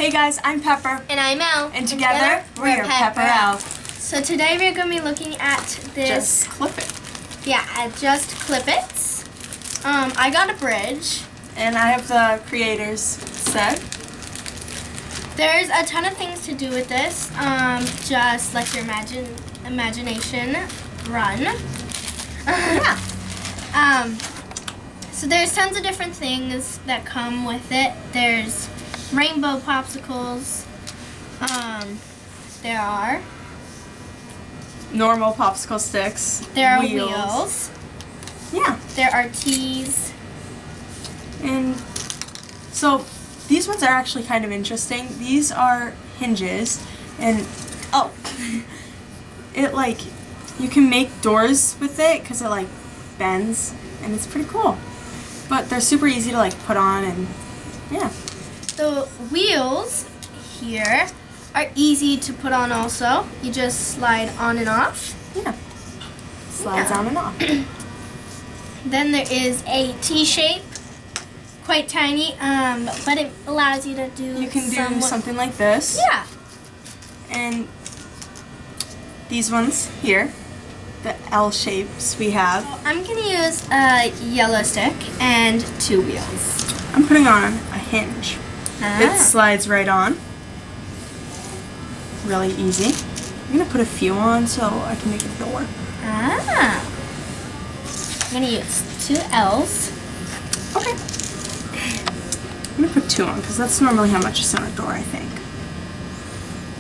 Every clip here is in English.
Hey guys, I'm Pepper. And I'm Elle. And together we're Pepper Elle. So today we're going to be looking at this. Just Clip It. Yeah, at Just Clip It. I got a bridge. And I have the creator's set. There's a ton of things to do with this. Just let your imagination run. Yeah. So there's tons of different things that come with it. There's rainbow popsicles. There are Normal popsicle sticks. There are wheels. Yeah. There are tees. And so these ones are actually kind of interesting. These are hinges, and you can make doors with it because it like bends, and it's pretty cool. But they're super easy to like put on, and yeah. The wheels here are easy to put on also. You just slide on and off. Yeah. Slides on and off. Then there is a T-shape, quite tiny, but it allows you to do. You can do something like this. Yeah. And these ones here, the L shapes we have. So I'm gonna use a yellow stick and 2 wheels. I'm putting on a hinge. It slides right on. Really easy. I'm gonna put a few on so I can make a door. I'm gonna use 2 L's. Okay. I'm gonna put 2 on because that's normally how much is on a door, I think.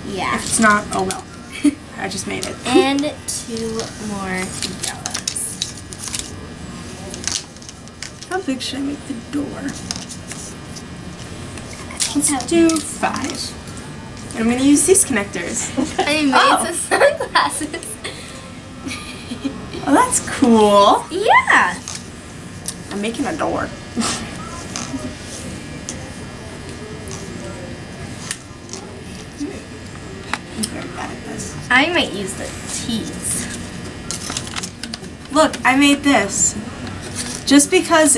Yeah. If it's not, oh well. I just made it. And 2 more yellows. How big should I make the door? Let's do 5. And I'm gonna use these connectors. I made some sunglasses. Oh, that's cool. Yeah. I'm making a door. I'm very bad at this. I might use the T's. Look, I made this. Just because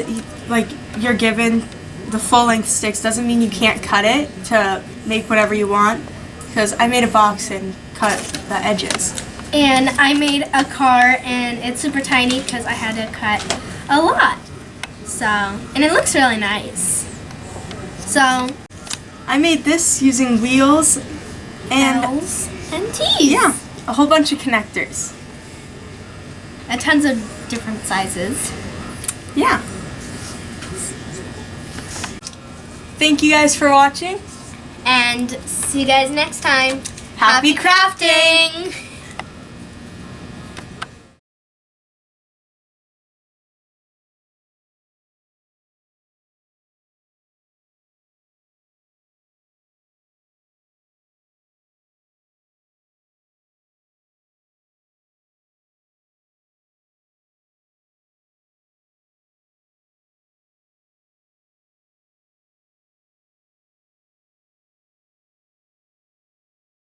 like you're given the full-length sticks doesn't mean you can't cut it to make whatever you want. Because I made a box and cut the edges. And I made a car, and it's super tiny because I had to cut a lot. So, and it looks really nice. So, I made this using wheels and L's and T's. Yeah, a whole bunch of connectors. And tons of different sizes. Yeah. Thank you guys for watching. And see you guys next time. Happy crafting!